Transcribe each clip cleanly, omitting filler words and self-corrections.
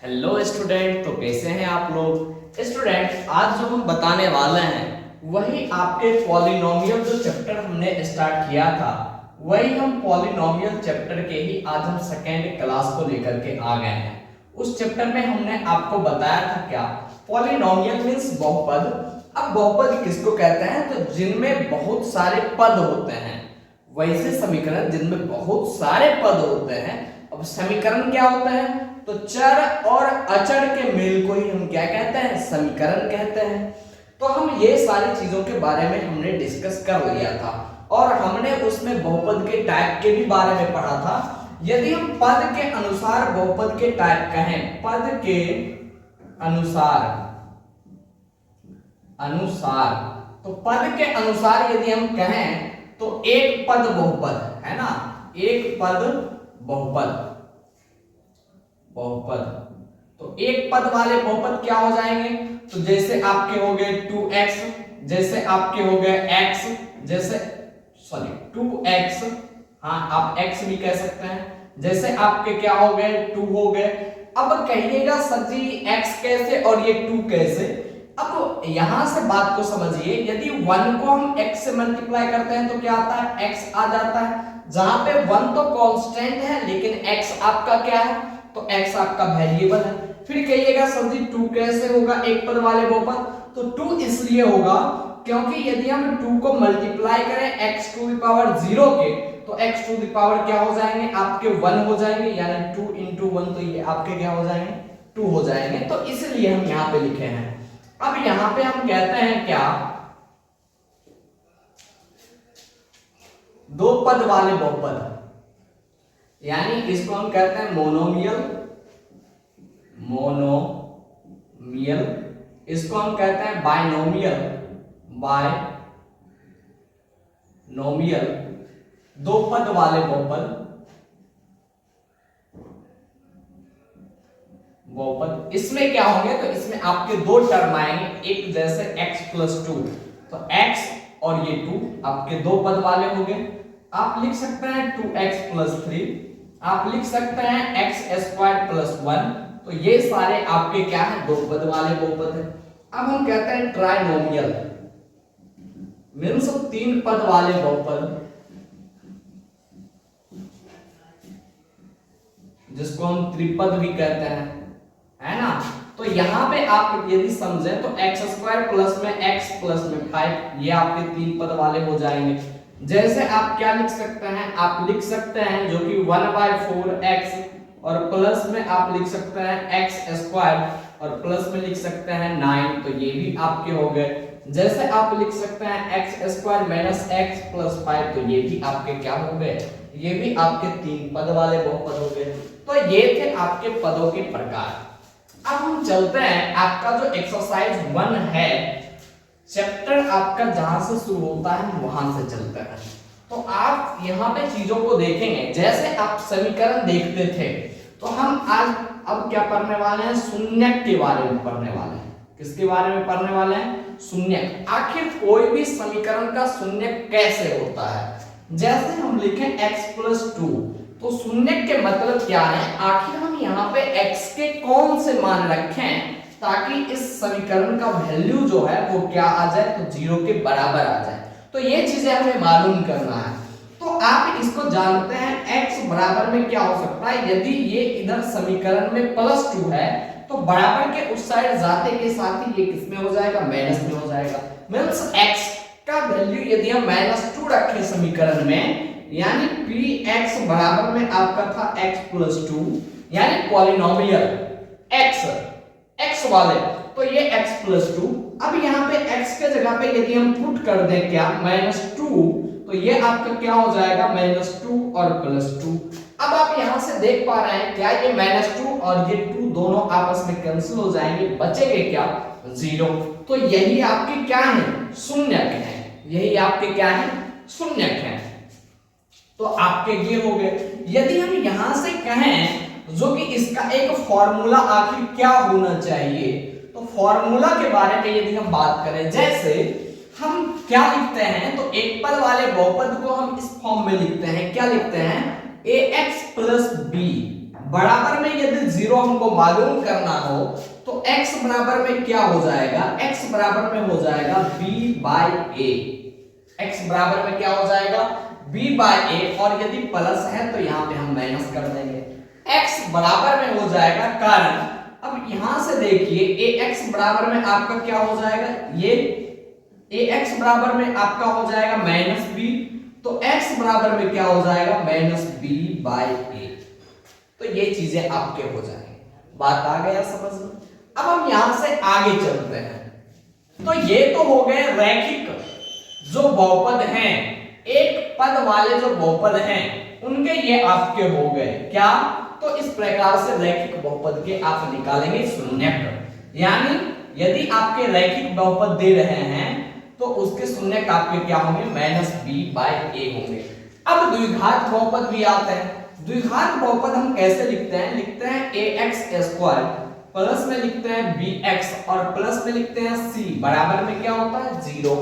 Hello student, तो कैसे हैं आप लोग। स्टूडेंट, आज जो हम बताने वाले हैं वही आपके पॉलिनोमियल जो चैप्टर हमने स्टार्ट किया था, वही हम पॉलिनोमियल चैप्टर के ही आज हम सेकेंड क्लास को लेकर के आ गए हैं। उस चैप्टर में हमने आपको बताया था क्या, पॉलिनोमियल मींस बहुपद। अब बहुपद किसको कहते हैं, तो जिनमें बहुत सारे पद होते हैं, वैसे समीकरण जिनमें बहुत सारे पद होते हैं। अब समीकरण क्या होता है, तो चर और अचर के मेल को ही हम क्या कहते हैं, समीकरण कहते हैं। तो हम ये सारी चीजों के बारे में हमने डिस्कस कर लिया था और हमने उसमें बहुपद के टाइप के भी बारे में पढ़ा था। यदि हम पद के अनुसार बहुपद के टाइप कहें, पद के अनुसार तो पद के अनुसार यदि हम कहें तो एक पद बहुपद है ना, एक पद बहुपद। तो एक पद वाले बहुपद क्या हो जाएंगे, तो जैसे आपके हो गए 2x, जैसे आपके हो गए x, जैसे 2x, हाँ आप x भी कह सकते हैं, जैसे आपके क्या हो गए 2 हो गए। अब कहिएगा सर जी x कैसे और ये 2 कैसे। अब यहां से बात को समझिए, यदि 1 को हम x से मल्टीप्लाई करते हैं तो क्या आता है, x आ जाता है। जहां पे 1 तो कांस्टेंट है लेकिन x आपका क्या है, तो x आपका वेरिएबल है। फिर कहिएगा सर जी 2 कैसे होगा एक पद वाले बहुपद, तो 2 इसलिए होगा क्योंकि यदि हम 2 को मल्टीप्लाई करें x टू द पावर 0 के, तो x टू द पावर क्या हो जाएंगे आपके 1 हो जाएंगे, यानी 2 into 1, तो ये आपके क्या हो जाएंगे 2 हो जाएंगे। तो इसलिए हम यहाँ पे लिखे हैं। अब यहां पे हम कहते हैं क्या, दो पद वाले बहुपद, यानी इसको हम कहते हैं मोनोमियल। इसको हम कहते हैं बायनोमियल। दो पद वाले बहुपद। इसमें क्या होंगे, तो इसमें आपके दो टर्म आएंगे, एक जैसे x प्लस 2, तो x और ये 2 आपके दो पद वाले हो गए। आप लिख सकते हैं 2x प्लस 3, आप लिख सकते हैं x स्क्वायर प्लस 1, तो ये सारे आपके क्या है, दो पद वाले बहुपद है। अब हम कहते हैं ट्राइनोमियल मीन्स तीन पद वाले बहुपद, जिसको हम त्रिपद भी कहते हैं, है ना। तो यहां पे आप यदि समझें तो x स्क्वायर प्लस में x प्लस में 5, ये आपके तीन पद वाले हो जाएंगे। जैसे आप क्या लिख सकते हैं, आप लिख सकते हैं जो कि 1/4x, और प्लस में आप लिख सकते हैं x स्क्वायर, और प्लस में लिख सकते हैं 9, तो ये भी आपके हो गए। जैसे आप लिख सकते हैं x square minus x plus 5, तो ये भी आपके क्या हो गए, ये भी आपके तीन पद वाले बहुपद हो गए। तो ये थे आपके पदों के प्रकार। अब हम चलते हैं, आपका जो एक्सरसाइज 1 है, चैप्टर आपका जहां से शुरू होता है वहां से चलते हैं। तो आप यहाँ पे चीजों को देखेंगे, जैसे आप समीकरण देखते थे, तो हम आज अब क्या पढ़ने वाले हैं, शून्यक के बारे में पढ़ने वाले हैं। किसके बारे में पढ़ने वाले हैं, शून्यक। आखिर कोई भी समीकरण का शून्यक कैसे होता है। जैसे हम लिखें x प्लस 2, तो शून्यक के मतलब क्या है, आखिर हम यहाँ पे x के कौन से मान रखें ताकि इस समीकरण का वैल्यू जो है वो क्या आ जाए, तो 0 के बराबर आ जाए। तो ये चीजें हमें मालूम करना है। तो आप इसको जानते हैं x बराबर में क्या हो सकता है, यदि ये इधर समीकरण में प्लस 2 है तो बराबर के उस साइड जाते के साथ ही ये किसमें हो जाएगा, माइनस में हो जाएगा। मींस x का वैल्यू यदि हम -2 रखें समीकरण में, यानी px बराबर में आपका था x प्लस 2, यानी पॉलिनोमियल x वाले, तो ये x प्लस 2। अब यहाँ पे x के जगह पे यदि हम पुट कर दें क्या, -2, तो ये आपका क्या हो जाएगा, -2 और +2। अब आप यहाँ से देख पा रहे हैं क्या, ये -2 और ये 2 दोनों आपस में कैंसिल हो जाएंगे, बचेंगे क्या, 0। तो यही आपके क्या है, शून्यक है। यही आपके क्या है, शून्यक है। तो आपके ये हो गए। यदि हम यहां से कहें जो कि इसका एक फॉर्मूला आखिर क्या होना चाहिए, तो फॉर्मूला के बारे में यदि हम बात करें, जैसे हम क्या लिखते हैं, तो एक पद वाले बहुपद को हम इस फॉर्म में लिखते हैं, क्या लिखते हैं, ax प्लस b बराबर में यदि 0 हमको मालूम करना हो तो x बराबर में क्या हो जाएगा, x बराबर में हो जाएगा b/a। x बराबर में क्या हो जाएगा, b/a, और यदि प्लस है तो यहाँ पे हम माइनस कर देंगे। x बराबर में हो जाएगा, कारण अब यहां से देखिए ax बराबर में आपका क्या हो जाएगा, ये ax बराबर में आपका हो जाएगा -b, तो x बराबर में क्या हो जाएगा -b/a। तो ये चीजें आपके हो जाएंगे। बात आ गया समझ में। अब हम यहां से आगे चलते हैं। तो ये तो हो गए रैखिक जो बहुपद हैं, एक पद वाले जो बहुपद हैं उनके ये आपके हो गए क्या, तो इस प्रकार से रैखिक बहुपद के आप निकालेंगे शून्यक। यानी यदि आपके रैखिक बहुपद दे रहे हैं तो उसके शून्यक आपके क्या होंगे -b/a होंगे। अब द्विघात बहुपद भी आते हैं। द्विघात बहुपद हम कैसे लिखते हैं, लिखते हैं ax² प्लस में लिखते हैं bx और प्लस में लिखते हैं c बराबर में क्या होता है 0।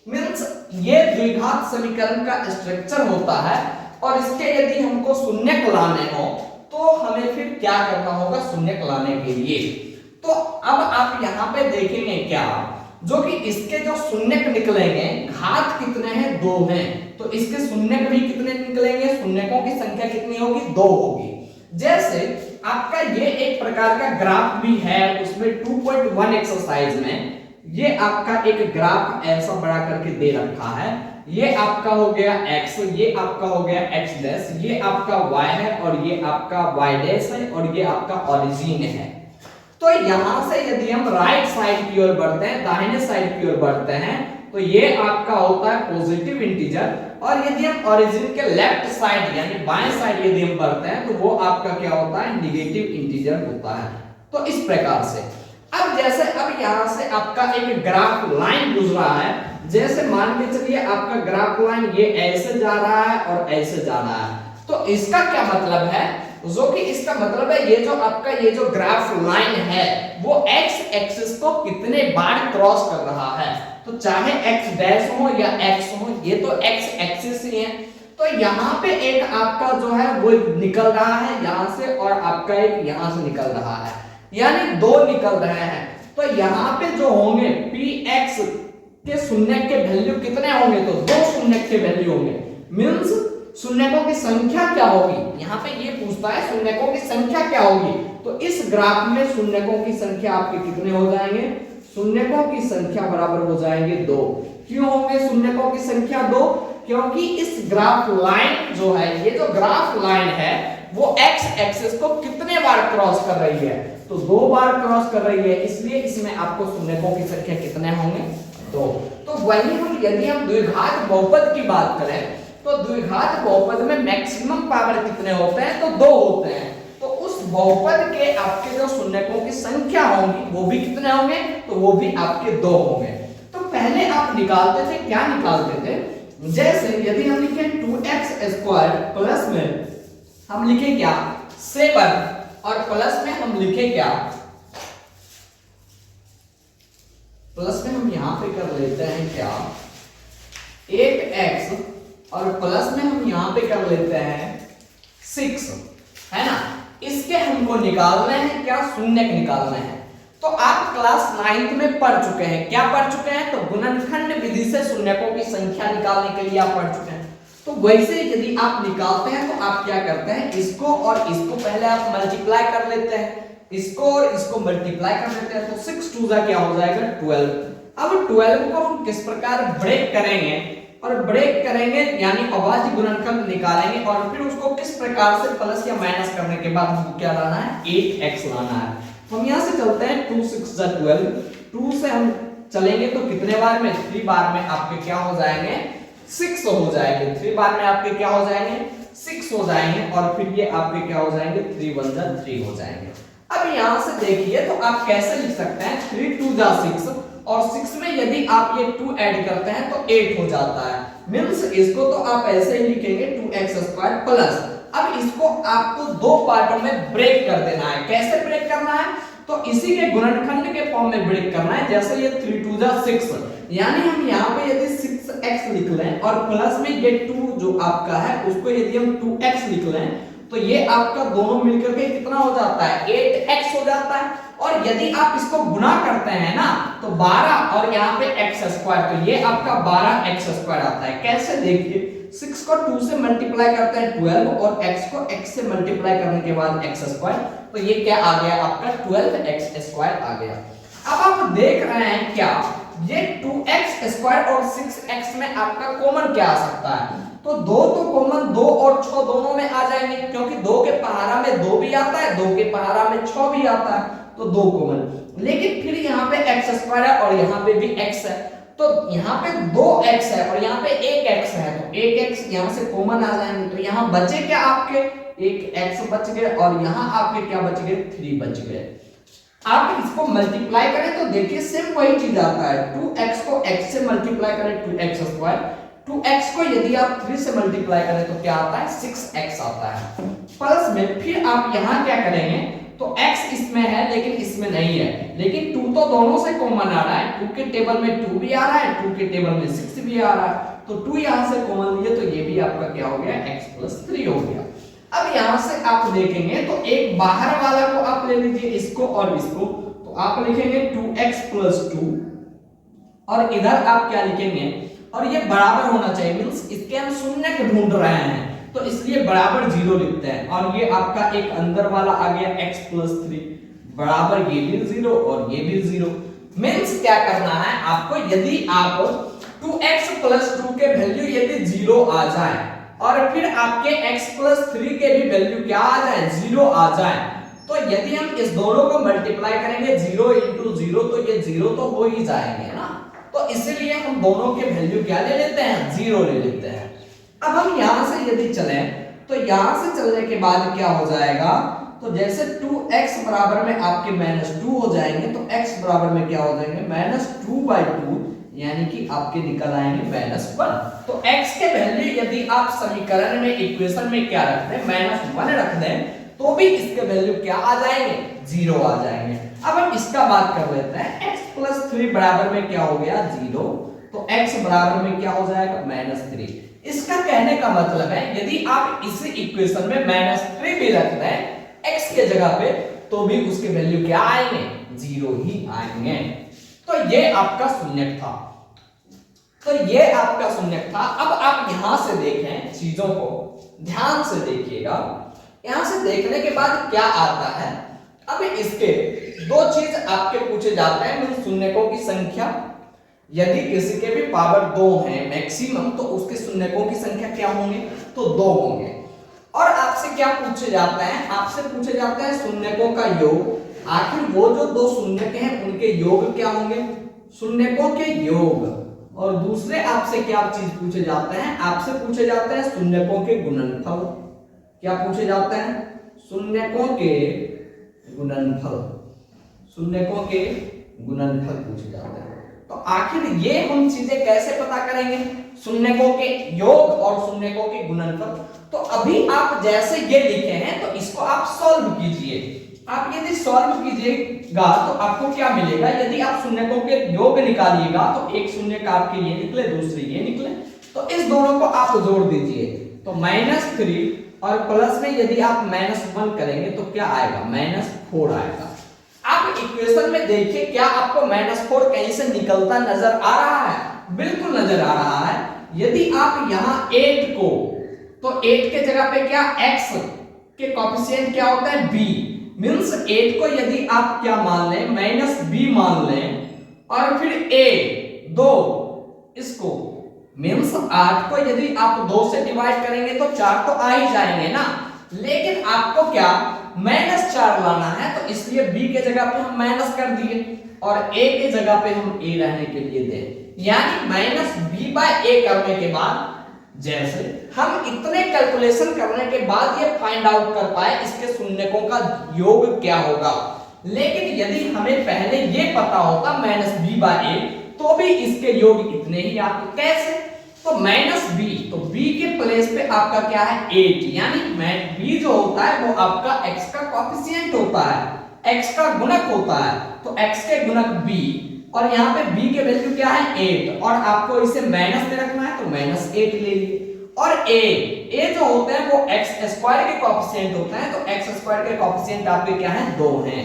मींस ये द्विघात समीकरण का स्ट्रक्चर होता है और इसके यदि हमको शून्यक लाने हो तो हमें फिर क्या करना होगा शून्यक लाने के लिए। तो अब आप यहाँ पे देखेंगे क्या, जो कि इसके जो शून्यक निकलेंगे, घात कितने हैं 2 हैं, तो इसके शून्यक भी कितने निकलेंगे, शून्यकों की संख्या कितनी होगी 2 होगी। जैसे आपका ये एक प्रकार का ग्राफ भी है, उसमें 2.1 एक्सरसाइज में ये आपका एक ग्राफ ऐसा बड़ा करके दे रखा है। ये आपका हो गया x, ये आपका हो गया x डैश, ये आपका y है और ये आपका y डैश है और ये आपका ओरिजिन है। तो यहां से यदि हम राइट साइड की ओर बढ़ते हैं, दाहिने साइड की ओर बढ़ते हैं, तो ये आपका होता है पॉजिटिव इंटीजर, और यदि हम ओरिजिन के लेफ्ट साइड यानी बाएं साइड यदि हम बढ़ते हैं तो वो आपका क्या होता है नेगेटिव इंटीजर होता है। तो इस प्रकार से अब जैसे अब यहां से आपका एक ग्राफ लाइन गुजरा है, जैसे मान के चलिए आपका ग्राफ लाइन ये ऐसे जा रहा है और ऐसे जा रहा है, तो इसका क्या मतलब है, जो कि इसका मतलब है ये जो आपका ये जो ग्राफ लाइन है वो x एक्सिस को कितने बार क्रॉस कर रहा है। तो चाहे x डैश हो या x हो, ये तो x एक्सिस ही है। तो यहाँ पे एक आपका जो है वो निकल रहा है यहाँ से और आपका एक यहाँ से निकल रहा है, यानी 2 निकल रहे हैं। तो यहाँ पे जो होंगे px के शून्यक के वैल्यू कितने होंगे, तो 2 शून्यक के वैल्यू होंगे। मींस शून्यकों की संख्या क्या होगी, यहाँ पे ये पूछता है शून्यकों की संख्या क्या होगी। तो इस ग्राफ में शून्यकों की संख्या आपके कितने हो जाएंगे, शून्यकों की संख्या बराबर हो जाएंगे 2। क्यों होंगे शून्यकों की संख्या 2, क्योंकि इस ग्राफ लाइन जो है, ये जो ग्राफ लाइन है वो x एक्सिस को कितने बार क्रॉस कर रही है, तो 2 बार क्रॉस कर रही है, इसलिए इसमें आपको शून्यकों की संख्या कितने होंगे 2। तो वही हम यदि हम द्विघात बहुपद की बात करें तो द्विघात बहुपद में मैक्सिमम पावर कितने होते हैं, तो 2 होते हैं। तो उस बहुपद के आपके जो शून्यकों की संख्या होंगी वो भी कितने होंगे, तो वो भी आपके 2 होंगे। तो पहले आप निकालते थे, क्या निकालते थे, जैसे यदि हम लिखे 2x² प्लस में हम लिखे क्या 7 और प्लस में हम लिखे क्या, प्लस में हम यहां पे कर लेते हैं क्या 8x और प्लस में हम यहां पे कर लेते हैं 6, है ना। इसके हमको निकालने हैं क्या, शून्यक निकालने हैं। तो आप क्लास 9th में पढ़ चुके हैं, क्या पढ़ चुके हैं, तो गुणनखंड विधि से शून्यकों की संख्या निकालने के लिए आप पढ़ चुके हैं। तो वैसे यदि आप निकालते हैं तो आप क्या करते हैं, इसको और इसको पहले आप मल्टीप्लाई कर लेते हैं, इसको और इसको मल्टीप्लाई कर लेते हैं, तो 6 2 क्या हो जाएगा 12। अब 12 को हम किस प्रकार ब्रेक करेंगे, और ब्रेक करेंगे यानी अभाज्य गुणनखंड निकालेंगे और फिर उसको किस प्रकार से प्लस या माइनस करने के बाद हमको क्या लाना है 8x लाना है। हम यहां से चलते हैं 2 6 12, 2 से हम चलेंगे तो कितने बार में, 3 बार में आपके क्या हो जाएंगे 6 हो जाएंगे, 3 बार में आपके क्या हो जाएंगे 6 हो जाएंगे, और फिर ये आपके क्या हो जाएंगे 3 1 3 हो जाएंगे। अब यहां से देखिए तो आप कैसे लिख सकते हैं 3 2 6 और 6 में यदि आप ये 2 ऐड करते हैं तो 8 हो जाता है। मींस इसको तो आप ऐसे ही लिखेंगे 2x² प्लस। अब इसको आपको 2 पार्टों में ब्रेक कर देना है। कैसे ब्रेक करना है, तो इसी के गुणनखंड के फॉर्म में ब्रेक करना है। जैसे ये 3 2 6 यानी हम यहाँ पे यदि 6x लिख लें और प्लस में ये 2 जो आपका है उसको यदि हम 2x लिख लें तो ये आपका दोनों मिलकर के कितना हो जाता है 8x हो जाता है। और यदि आप इसको गुना करते हैं ना तो 12 और यहाँ पे x स्क्वायर, तो ये आपका 12x स्क्वायर आता है। कैसे देखिए 6 को 2 से मल्टीप्लाई करते हैं 12 और x को x से मल्टीप्लाई करने के बाद x स्क्वायर, तो ये क्या आ गया आपका 12x स्क्वायर आ गया। अब आप देख रहे हैं क्या ये 2x स्क्वायर और 6x में आपका कॉमन क्या आ सकता है, तो दो तो कॉमन 2 और 6 दोनों में आ जाएंगे, क्योंकि 2 के पहाड़ा में 2 भी आता है, 2 के पहाड़ा में 6 भी आता है, तो 2 कॉमन। लेकिन फिर यहाँ पे x स्क्वायर है और यहाँ पे भी x है, तो यहाँ पे 2x है और यहाँ पे 1x है, तो 1x यहाँ से कॉमन आ जाएंगे, तो यहाँ बचे क्या आपके 1x बच गए और यहाँ आपके क्या बच गए 3 बच गए। आप इसको मल्टीप्लाई करें तो देखिए सेम वही चीज आता है, 2x को x से मल्टीप्लाई करें 2x स्क्वायर, 2x को यदि आप 3 से मल्टीप्लाई करें तो क्या आता है 6x आता है। प्लस में फिर आप यहाँ क्या करेंगे तो x इसमें है लेकिन इसमें नहीं है, लेकिन 2 तो दोनों से कॉमन आ रहा है, 2 के टेबल में 2 भी आ रहा है, 2 के टेबल में 6 भी आ रहा है, तो 2 यहाँ से कॉमन लिए तो ये भी आपका क्या हो गया x+3 हो गया। अब यहाँ से आप देखेंगे तो एक बाहर वाला को आप ले लीजिए इसको और इसको, तो आप लिखेंगे 2x+2 और इधर आप क्या लिखेंगे और ये बराबर होना चाहिए, मींस इसके हम शून्य को ढूंढ रहे हैं तो इसलिए बराबर 0 लिखते हैं, और ये आपका एक अंदर वाला आ गया x+3 बराबर ये भी 0 और ये भी 0। मींस क्या करना है आपको, यदि आप 2x+2 के वैल्यू यदि 0 आ जाए और फिर आपके x+3 के भी वैल्यू क्या आ जाए 0 आ जाए, तो यदि हम इस दोनों को मल्टीप्लाई करेंगे 0 × 0 तो ये 0 तो हो ही जाएंगे ना, तो इसीलिए हम दोनों के वैल्यू क्या ले लेते हैं 0 ले लेते हैं। अब हम यहां से यदि चलें तो यहां से चलने के बाद क्या हो जाएगा, तो जैसे 2x बराबर में आपके -2 हो जाएंगे तो x बराबर में क्या हो जाएंगे -2/2, यानी कि आपके निकल आएंगे -1। तो x के वैल्यू यदि आप समीकरण में इक्वेशन में क्या रख दें -1 रख दें तो भी इसके वैल्यू क्या आ जाएंगे 0 आ जाएंगे। अब हम इसका बात कर लेते हैं, x+3 बराबर में क्या हो गया 0, तो x बराबर में क्या हो जाएगा -3। इसका कहने का मतलब है यदि आप इस इक्वेशन में -3 भी रख दें x के जगह पे तो भी उसके वैल्यू क्या आएंगे 0 ही आएंगे। तो ये आपका शून्य था, तो ये आपका शून्य था। अब आप यहां से देखें चीजों को ध्यान से देखिएगा, यहां से देखने के बाद क्या आता है। अब इसके दो चीज आपके पूछे जाते हैं, मतलब शून्यकों की संख्या, यदि किसी के भी पावर 2 है मैक्सिमम तो उसके शून्यकों की संख्या क्या होंगे तो 2 होंगे। और आपसे क्या पूछे जाते हैं, आपसे पूछे जाते हैं शून्यकों का योग। आखिर वो जो दो शून्यक हैं उनके योग क्या होंगे, शून्यकों के योग। और दूसरे आपसे क्या चीज पूछे जाते हैं, आपसे पूछे जाते हैं शून्यकों के गुणनफल। क्या पूछे जाते हैं, शून्यकों के गुणनफल, शून्यकों के गुणनफल पूछे जाते हैं। तो आखिर ये हम चीजें कैसे पता करेंगे, शून्यकों के योग और शून्यकों के गुणनफल। तो अभी आप जैसे ये लिखे हैं तो इसको आप सॉल्व कीजिए। आप यदि सॉल्व कीजिएगा तो आपको क्या मिलेगा, यदि आप शून्यकों के योग निकालिएगा तो एक शून्य आपके ये निकले दूसरे ये निकले, तो इस दोनों को आप जोड़ दीजिए तो -3 और प्लस में यदि आप -1 करेंगे तो क्या आएगा -4 आएगा। आप इक्वेशन में देखिए क्या आपको -4 कहीं से निकलता नजर आ रहा है, बिल्कुल नजर आ रहा है। यदि आप यहाँ 8 को, तो 8 के जगह पे क्या x के कोएफिशिएंट क्या होता है b, मींस 8 को यदि आप क्या मान लें -b मान लें और फिर a 2 इसको, मींस 8 को यदि आप 2 से डिवाइड करेंगे तो 4 तो आ ही जाएंगे ना, लेकिन आपको क्या -4 लाना है, तो इसलिए b के जगह पे हम माइनस कर दिए और a के जगह पे हम a रहने के लिए दे, यानी -b/a करने के बाद जैसे हम इतने कैलकुलेशन करने के बाद ये फाइंड आउट कर पाए इसके शून्यकों का योग क्या होगा। लेकिन यदि हमें पहले ये पता होता -b/a तो भी इसके योग इतने ही आते। कैसे, तो -b, तो b के प्लेस पे आपका क्या है 8, यानी b जो होता है वो आपका x का कोएफिशिएंट होता है, x का गुणक होता है, तो x के गुणक b, और यहाँ पे b के वैल्यू क्या है 8, और आपको इसे माइनस में रखना है तो -8 ले लिए। और ए जो होते हैं वो एक्स स्क्वायर के कोएफिशिएंट होते हैं, तो एक्स स्क्वायर के कोएफिशिएंट आपके क्या हैं 2 हैं।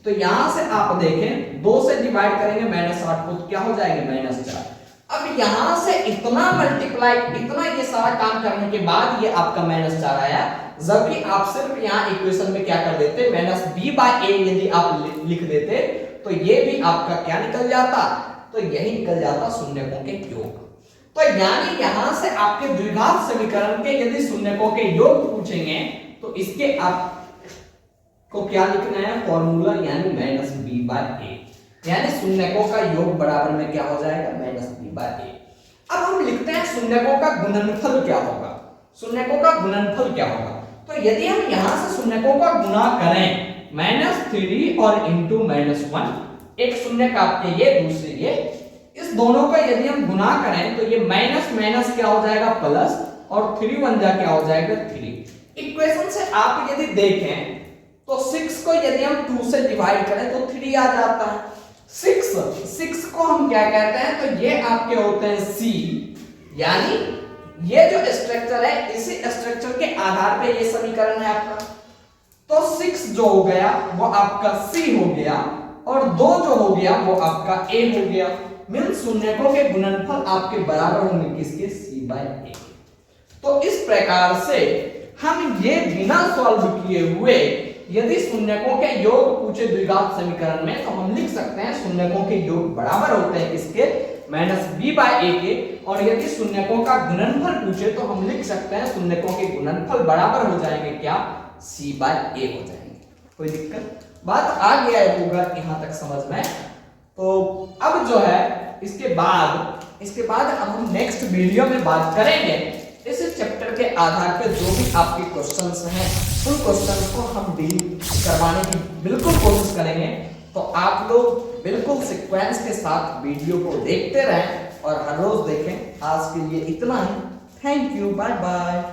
तो यहां से आप देखें 2 से डिवाइड करेंगे -8 को, तो क्या हो जाएगा -4। अब यहां से इतना मल्टीप्लाई, इतना ये सारा काम करने के बाद ये आपका -4 आया, जबकि आप सिर्फ यहां इक्वेशन में क्या कर देते -b/a यदि आप लिख देते तो ये भी आपका क्या निकल जाता, तो यही निकल जाता शून्यकों के योग। तो यानी यहां से आपके द्विघात समीकरण के यदि शून्यकों के योग पूछेंगे तो इसके आप को क्या लिखना है फॉर्मूला, यानी -b/a, यानी शून्यकों का योग बराबर में क्या हो जाएगा -b/a। अब हम लिखते हैं शून्यकों का गुणनफल क्या होगा, शून्यकों का गुणनफल क्या होगा। तो यदि हम यहां से शून्यकों का गुणा करें -3 और इंटू -1, एक शून्य काट के ये दूसरे ये, इस दोनों का यदि हम गुणा करें तो ये माइनस माइनस क्या हो जाएगा प्लस, और 3 1 जा क्या हो जाएगा 3। इक्वेशन से आप यदि देखें तो 6 को यदि हम 2 से डिवाइड करें तो 3 आ जाता है। 6 को हम क्या कहते हैं, तो ये आपके होते हैं C, यानी ये जो स्ट्रक्चर है इसी स्ट्रक्चर के आधार पे ये समीकरण है आपका। तो 6 जो हो गया वो आपका C हो गया, और 2 जो हो गया वो आपका A हो गया। मींस शून्यकों के गुणनफल आपके बराबर होंगे किसके, C/A। तो इस प्रकार से हम ये बिना सॉल्व किए हुए यदि शून्यकों के योग पूछे द्विघात समीकरण में, तो हम लिख सकते हैं शून्यकों के योग बराबर होते हैं किसके, -b/a के। और यदि शून्यकों का गुणनफल पूछे तो हम लिख सकते हैं शून्यकों के गुणनफल बराबर हो जाएंगे क्या, C/a हो जाएंगे। कोई दिक्कत, बात आ गया होगा यहां तक समझ में। तो अब जो है इसके बाद अब हम नेक्स्ट वीडियो में बात करेंगे इस चैप्टर के आधार पर जो भी आपके क्वेश्चंस हैं उन क्वेश्चंस को हम डील करवाने की बिल्कुल कोशिश करेंगे। तो आप लोग बिल्कुल सीक्वेंस के साथ वीडियो को देखते रहें और हर रोज देखें। आज के लिए इतना ही, थैंक यू, बाय बाय।